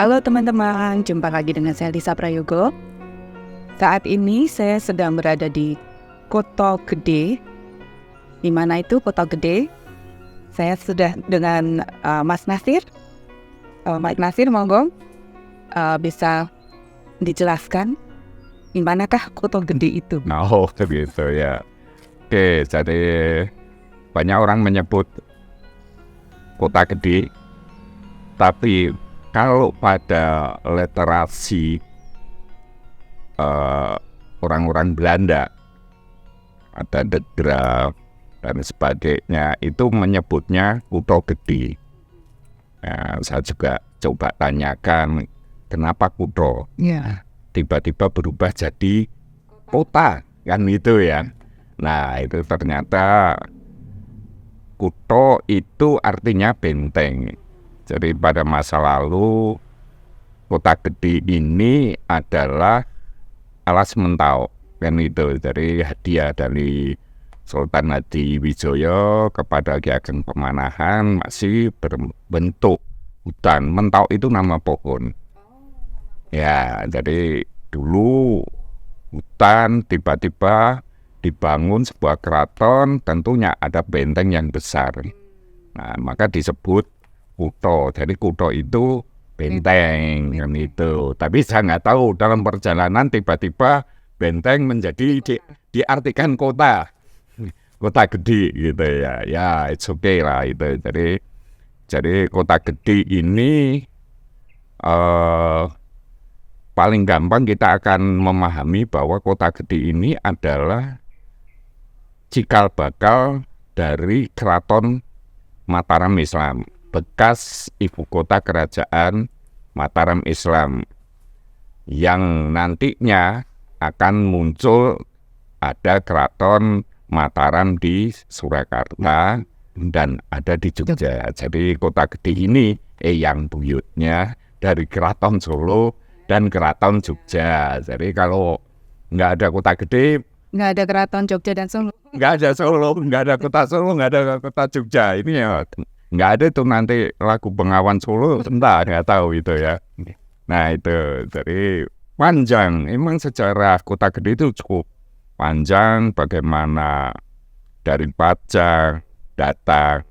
Halo teman-teman, jumpa lagi dengan saya Lisa Prayogo. Saat ini saya sedang berada di Kota Gede. Di mana itu Kota Gede? Saya sudah dengan Mas Nasir. Mas Nasir, monggo bisa dijelaskan di manakah Kota Gede itu? Oh, gitu ya. Oke, jadi banyak orang menyebut Kota Gede, tapi kalau pada literasi orang-orang Belanda, ada De Graaf dan sebagainya, itu menyebutnya Kota Gede. Nah, saya juga coba tanyakan kenapa Kutho tiba-tiba berubah jadi kota, kan gitu ya. Nah, itu ternyata Kutho itu artinya benteng. Jadi pada masa lalu Kota Gede ini adalah alas mentau, kan itu. Jadi hadiah dari Sultan Hadiwijaya kepada Ki Ageng Pemanahan masih berbentuk hutan. Mentau itu nama pohon. Ya, jadi dulu hutan tiba-tiba dibangun sebuah keraton, tentunya ada benteng yang besar. Nah, maka disebut Kutho. Jadi Kutho itu benteng, kan itu. Tapi saya nggak tahu dalam perjalanan tiba-tiba benteng menjadi diartikan kota gede gitu ya. Ya, it's okay lah itu. Jadi Kota Gede ini paling gampang kita akan memahami bahwa Kota Gede ini adalah cikal bakal dari Keraton Mataram Islam, bekas ibu kota kerajaan Mataram Islam, yang nantinya akan muncul ada Keraton Mataram di Surakarta dan ada di Jogja. Jadi Kota Gede ini yang buyutnya dari Keraton Solo dan Keraton Jogja. Jadi kalau nggak ada Kota Gede, Nggak ada Keraton Jogja dan Solo. nggak ada Solo, nggak ada Kota Solo, nggak ada Kota Jogja. Ini ya nggak ada tuh nanti lagu Bengawan Solo, entah nggak tahu itu ya. Nah itu jadi panjang. Emang sejarah Kota Gede itu cukup panjang. Bagaimana dari Pajang datang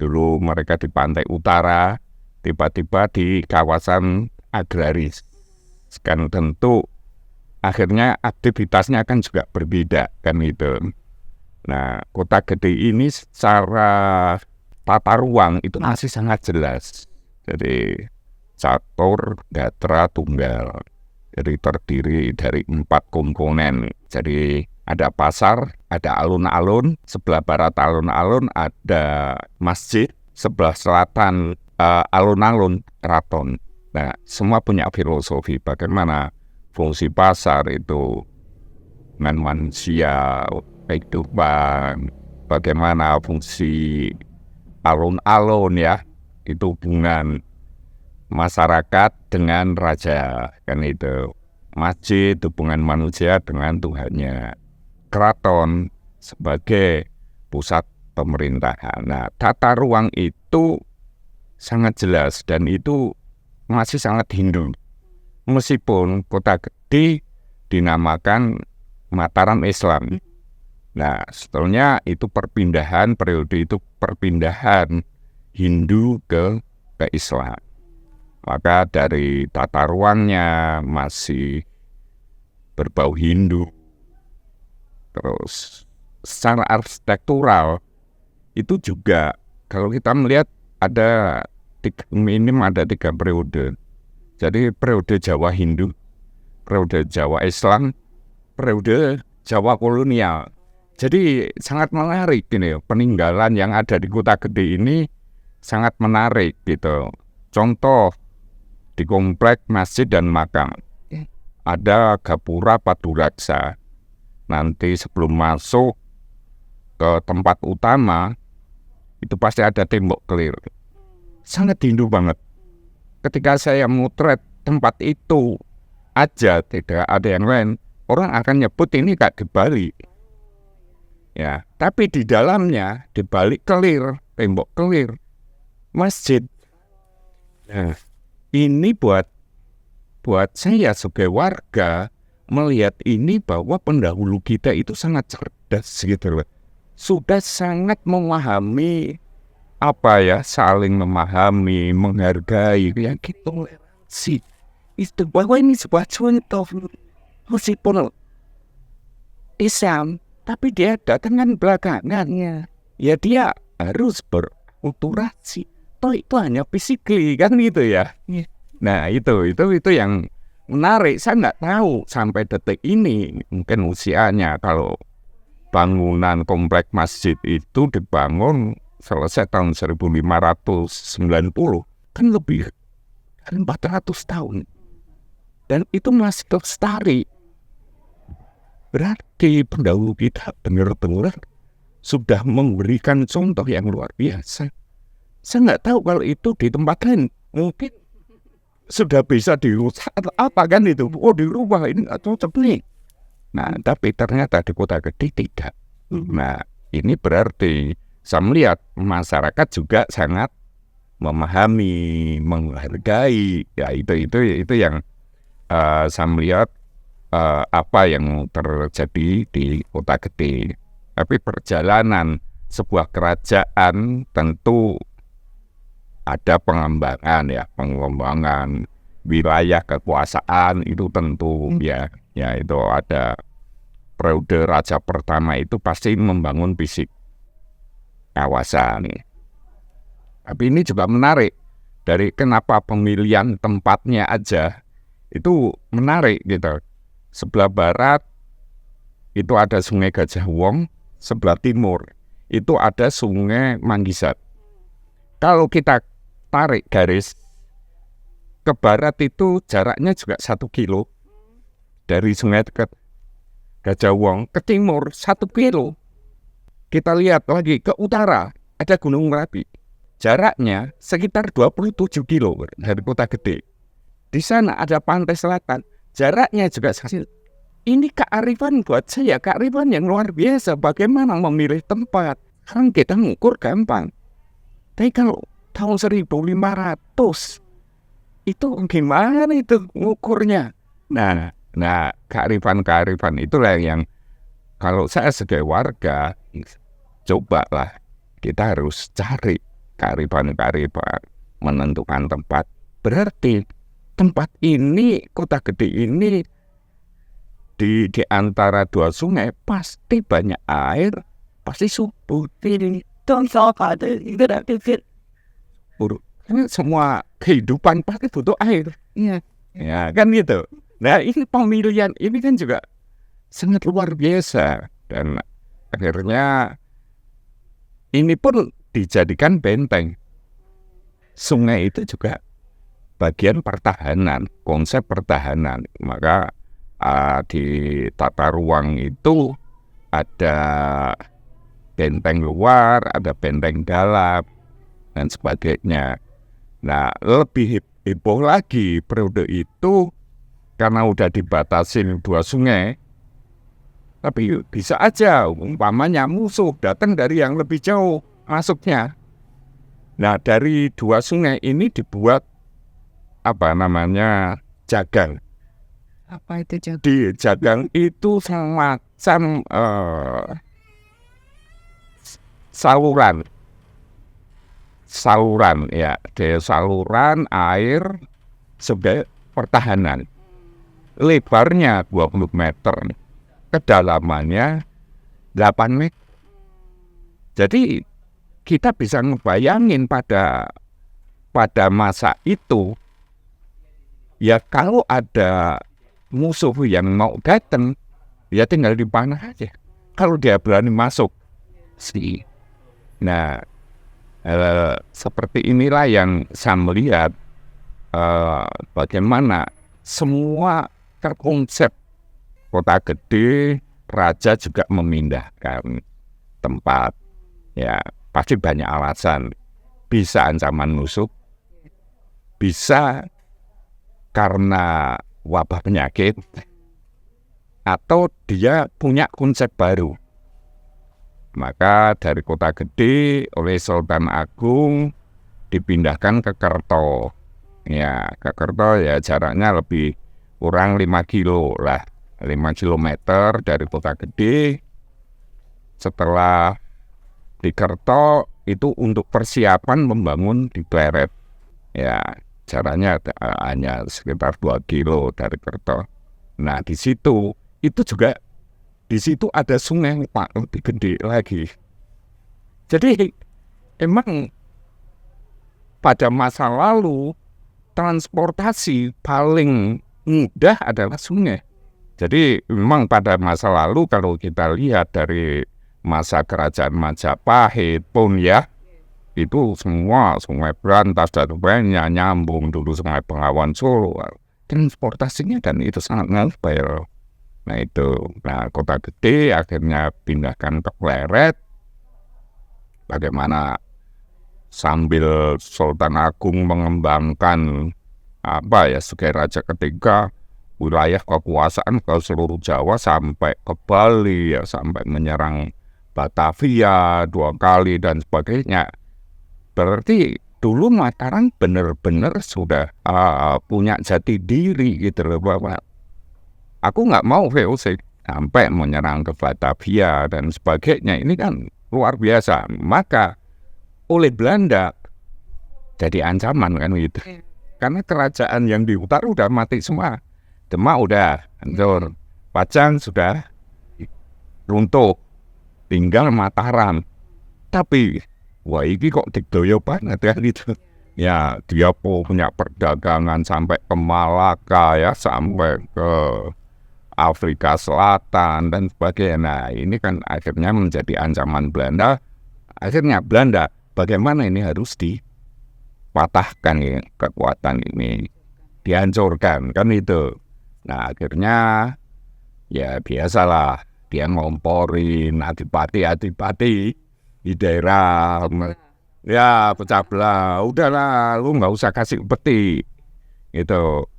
dulu mereka di pantai utara, tiba-tiba di kawasan agraris. Kan tentu akhirnya aktivitasnya kan juga berbeda, kan itu. Nah, Kota Gede ini secara tata ruang itu masih sangat jelas. Jadi catur, gatra, tunggal. Jadi terdiri dari 4 komponen. Jadi ada pasar, ada alun-alun, sebelah barat alun-alun ada masjid, sebelah selatan alun-alun keraton. Nah, semua punya filosofi bagaimana fungsi pasar itu dengan manusia, kehidupan, bagaimana fungsi alun-alun ya, itu hubungan masyarakat dengan raja, kan itu. Masjid hubungan manusia dengan Tuhannya. Keraton sebagai pusat pemerintahan. Nah, tata ruang itu sangat jelas dan itu masih sangat Hindu. Meskipun Kota Gede dinamakan Mataram Islam. Nah, setelahnya itu periode itu perpindahan Hindu ke Islam. Maka dari tata ruangnya masih berbau Hindu. Terus secara arsitektural itu juga kalau kita melihat ada minim ada 3 periode. Jadi periode Jawa Hindu, periode Jawa Islam, periode Jawa kolonial. Jadi sangat menarik ini, peninggalan yang ada di Kota Gede ini sangat menarik gitu. Contoh di komplek masjid dan makam ada gapura Paduraksa. Nanti sebelum masuk ke tempat utama itu pasti ada tembok kelir. Sangat Hindu banget. Ketika saya motret tempat itu aja, tidak ada yang lain, orang akan nyebut ini kayak di Bali. Ya, tapi di dalamnya di balik kelir, tembok kelir, masjid. Nah, ini buat saya sebagai warga melihat ini bahwa pendahulu kita itu sangat cerdas gitu loh. Sudah sangat memahami saling memahami, menghargai, ya gitu. Itu bahwa ini sebuah contoh meskipun Islam, tapi dia datang kan belakangan. Ya dia harus berakulturasi. Toh itu hanya physically kan gitu ya. Nah itu yang menarik. Saya nggak tahu sampai detik ini mungkin usianya kalau bangunan komplek masjid itu dibangun selesai tahun 1590 kan lebih dari 400 tahun dan itu masih lestari. Berarti pendahulu kita benar-benar sudah memberikan contoh yang luar biasa. Saya nggak tahu kalau itu di tempat lain mungkin sudah bisa dirusak atau apa kan itu. Oh dirubah ini atau nih. Nah tapi ternyata di kota gede tidak. Nah ini berarti saya melihat masyarakat juga sangat memahami, menghargai. Ya itu yang saya melihat apa yang terjadi di kota gede. Tapi perjalanan sebuah kerajaan tentu ada pengembangan wilayah kekuasaan itu tentu ya itu ada periode raja pertama itu pasti membangun fisik kawasan. Tapi ini juga menarik dari kenapa pemilihan tempatnya aja itu menarik gitu. Sebelah barat itu ada Sungai Gajah Wong, sebelah timur itu ada Sungai Manggisat. Kalau kita tarik garis ke barat itu jaraknya juga 1 kilo dari Sungai Gajah Wong ke timur 1 kilo. Kita lihat lagi ke utara ada Gunung Merapi, jaraknya sekitar 27 kilo dari kota gede. Di sana ada pantai selatan, jaraknya juga kecil. Ini kearifan buat saya, kearifan yang luar biasa. Bagaimana memilih tempat? Sekarang kita ngukur gampang. Tapi kalau tahun 1500 itu gimana itu ngukurnya? Nah kearifan itulah yang kalau saya sebagai warga cobalah kita harus cari kearifan menentukan tempat. Berarti tempat ini, kota gede ini di antara 2 sungai pasti banyak air, pasti subur. Semua kehidupan pasti butuh air. Ya kan gitu. Nah ini pemilihan ini kan juga sangat luar biasa. Dan akhirnya ini pun dijadikan benteng. Sungai itu juga bagian pertahanan, konsep pertahanan. Maka di tata ruang itu ada benteng luar, ada benteng dalam, dan sebagainya. Nah, lebih heboh lagi periode itu karena udah dibatasin 2 sungai, tapi bisa aja umpamanya musuh datang dari yang lebih jauh masuknya. Nah, dari 2 sungai ini dibuat jagang. Apa itu jagang? Di jagang itu semacam saluran ya, dari saluran air sebagai pertahanan. Lebarnya 20 meter, kedalamannya 8 meter. Jadi kita bisa ngebayangin pada masa itu ya kalau ada musuh yang mau datang ya tinggal dipanah aja kalau dia berani masuk sih. Nah seperti inilah yang saya melihat bagaimana semua konsep kota gede, raja juga memindahkan tempat. Ya pasti banyak alasan. Bisa ancaman musuh, bisa karena wabah penyakit, atau dia punya konsep baru. Maka dari kota gede oleh Sultan Agung dipindahkan ke Kerto. Ya, ke Kerto ya jaraknya lebih kurang 5 kilo lah, 5 kilometer dari kota gede. Setelah di Kerto itu untuk persiapan membangun di Pleret. Ya, jaraknya hanya sekitar 2 kilo dari Kerto. Nah, di situ ada sungai Pak, lebih gede lagi. Jadi emang pada masa lalu transportasi paling mudah adalah sungai. Jadi memang pada masa lalu kalau kita lihat dari masa kerajaan Majapahit pun ya, itu semua Sungai Brantas dan sebagainya nyambung dulu Sungai Bengawan Solo. Transportasinya dan itu sangat ngepel. Nah kota gede akhirnya pindahkan ke Pleret. Bagaimana sambil Sultan Agung mengembangkan sebagai raja ketiga wilayah kekuasaan ke seluruh Jawa sampai ke Bali ya, sampai menyerang Batavia 2 kali dan sebagainya. Berarti dulu Mataram benar-benar sudah punya jati diri gitu loh, bahwa aku nggak mau VOC sampai menyerang ke Batavia dan sebagainya. Ini kan luar biasa. Maka oleh Belanda jadi ancaman kan gitu. Karena kerajaan yang di utara udah mati semua. Demak udah hancur, Pajang sudah runtuh, tinggal Mataram. Tapi wah ini kok digdoyo banget kan gitu. Ya dia punya perdagangan sampai ke Malaka ya, sampai ke Afrika Selatan dan sebagainya. Nah ini kan akhirnya menjadi ancaman Belanda. Akhirnya Belanda bagaimana ini harus dipatahkan ya, kekuatan ini dihancurkan kan itu. Nah akhirnya ya biasalah dia ngomporin adipati-adipati di daerah, ya pecah belah. Udahlah lu nggak usah kasih peti gitu,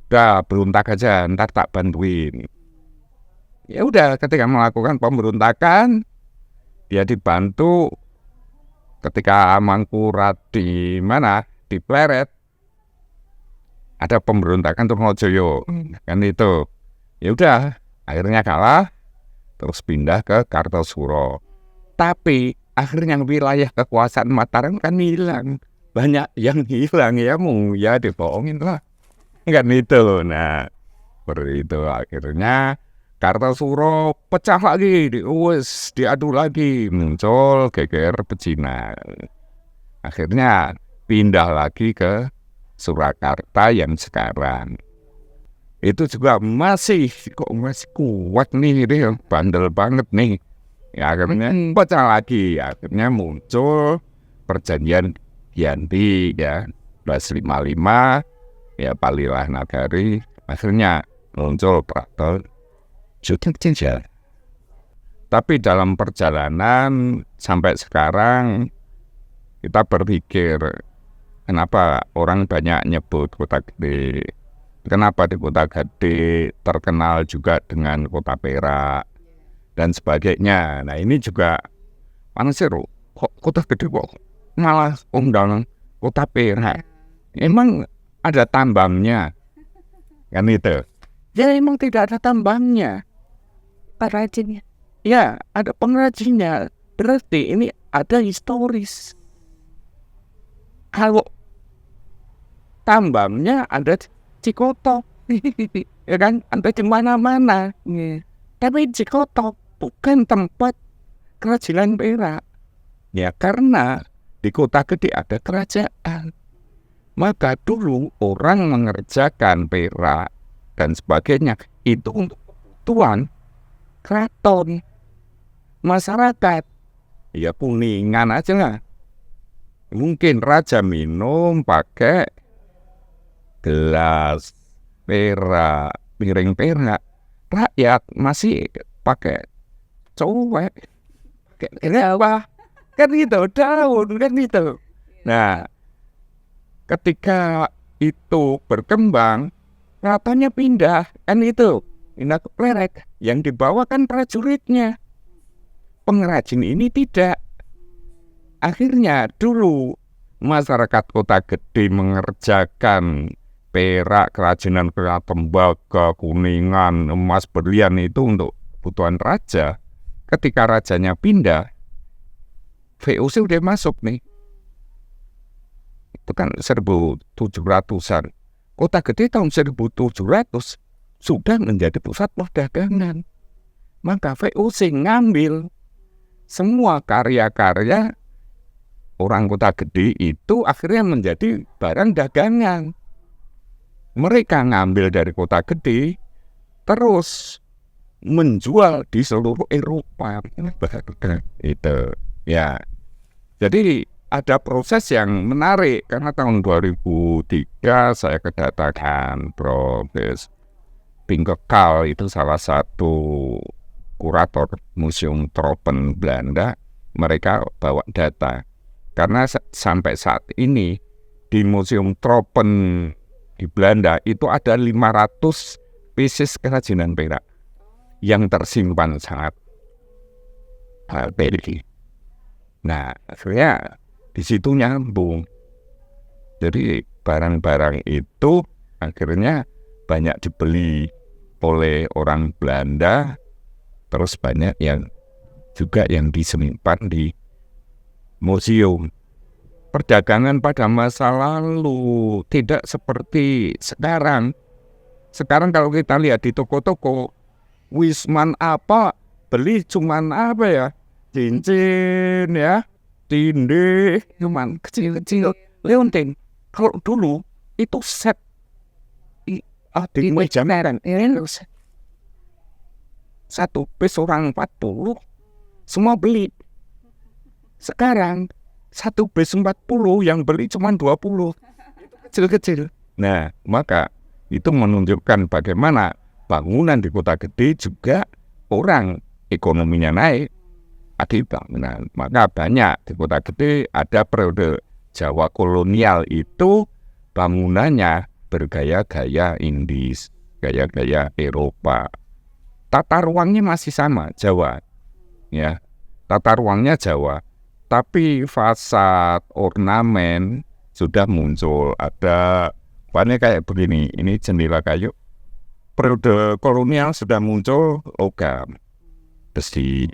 udah berontak aja ntar tak bantuin. Ya udah ketika melakukan pemberontakan dia dibantu. Ketika Mangkurat di Pleret ada pemberontakan Trunojoyo kan itu. Ya udah akhirnya kalah, terus pindah ke Kartosuro. Tapi akhirnya wilayah kekuasaan Mataram kan hilang, banyak yang hilang ya dibohongin lah kan itu loh. Nah seperti itu akhirnya Kartosuro pecah lagi, diadu lagi, muncul GGR Pecinan. Akhirnya pindah lagi ke Surakarta yang sekarang. Itu juga masih kuat nih, dia bandel banget nih. Ya akhirnya pecah lagi, akhirnya muncul perjanjian Giyanti ya 1255 ya Palilah Nagari. Akhirnya muncul Prato Jogja. Tapi dalam perjalanan sampai sekarang kita berpikir kenapa orang banyak nyebut kota gede. Kenapa di kota gede terkenal juga dengan kota Perak dan sebagainya. Nah ini juga mana sih kok kota gede kok malah undang kota Perak. Emang ada tambangnya kan itu? Ya emang tidak ada tambangnya. Pengrajinnya. Ya, ada pengrajinnya. Berarti ini ada historis. Kalau tambangnya ada Cikoto, ya kan? Ada di mana-mana. Tapi Cikoto bukan tempat kerajinan perak. Ya karena di kota gede ada kerajaan. Maka dulu orang mengerjakan perak dan sebagainya itu untuk kebutuhan keraton, masyarakat. Ya Kuningan aja lah. Mungkin raja minum pakai gelas perak, piring perak. Rakyat masih pakai cowek, pakai apa? Kan itu daun kan itu. Nah, ketika itu berkembang, keratonnya pindah kan itu. Pindah ke Pleret, yang dibawa kan prajuritnya. Pengrajin ini tidak. Akhirnya dulu masyarakat kota gede mengerjakan perak, kerajinan tembaga, kuningan, emas, berlian itu untuk kebutuhan raja. Ketika rajanya pindah, VOC udah masuk nih. Itu kan 1700-an. Kota gede tahun 1700 sudah menjadi pusat perdagangan. Maka VOC ngambil semua karya-karya orang kota gede itu akhirnya menjadi barang dagangan. Mereka ngambil dari kota gede, terus menjual di seluruh Eropa. Itu ya. Jadi ada proses yang menarik karena tahun 2003 saya kedatangan Profesor Pinkekal, itu salah satu kurator Museum Tropen Belanda. Mereka bawa data karena sampai saat ini di Museum Tropen di Belanda itu ada 500 pieces kerajinan perak yang tersimpan sangat baik. Nah, akhirnya di situ nyambung. Jadi barang-barang itu akhirnya banyak dibeli oleh orang Belanda, terus banyak yang juga yang disimpan di museum. Perdagangan pada masa lalu tidak seperti sekarang. Sekarang kalau kita lihat di toko-toko, Wisman apa, beli cuman apa ya, cincin ya, tindih, cuman kecil-kecil, leontin. Kalau dulu itu set di meja makan, satu piece orang 40, semua beli. Sekarang satu piece 40 yang beli cuma 20, kecil-kecil. Nah, maka itu menunjukkan bagaimana bangunan di kota gede juga orang ekonominya naik akibat bangunan. Maka banyak di kota gede ada periode Jawa kolonial itu bangunannya bergaya-gaya Inggris, gaya-gaya Eropa. Tata ruangnya masih sama Jawa, ya. Tata ruangnya Jawa, tapi fasad ornamen sudah muncul. Ada banyak kayak begini. Ini jendela kayu. Periode kolonial sudah muncul logam, besi,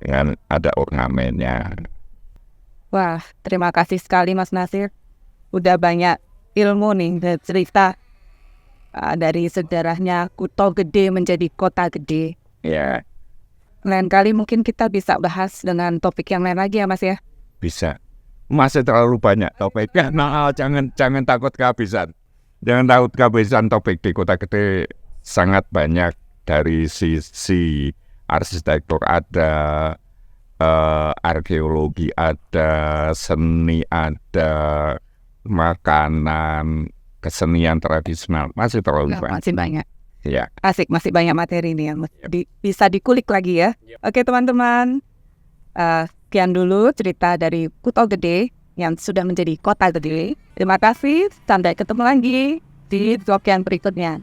dengan ada ornamennya. Wah, terima kasih sekali Mas Nasir. Udah banyak ilmu nih dan cerita dari sejarahnya Kuto Gede menjadi Kota Gede. Ya, Lain kali mungkin kita bisa bahas dengan topik yang lain lagi ya Mas ya. bisa. Masih terlalu banyak topiknya. Nah, jangan takut kehabisan. Jangan takut kehabisan topik di Kota Gede. Sangat banyak dari sisi arsitektur ada, arkeologi ada, seni ada, makanan, kesenian tradisional, masih terlalu banyak. Masih banyak. Ya. Asik, masih banyak materi nih yang bisa dikulik lagi ya. Oke teman-teman, sekian dulu cerita dari Kuto Gede yang sudah menjadi Kota Gede. Terima kasih, sampai ketemu lagi di vlog yang berikutnya.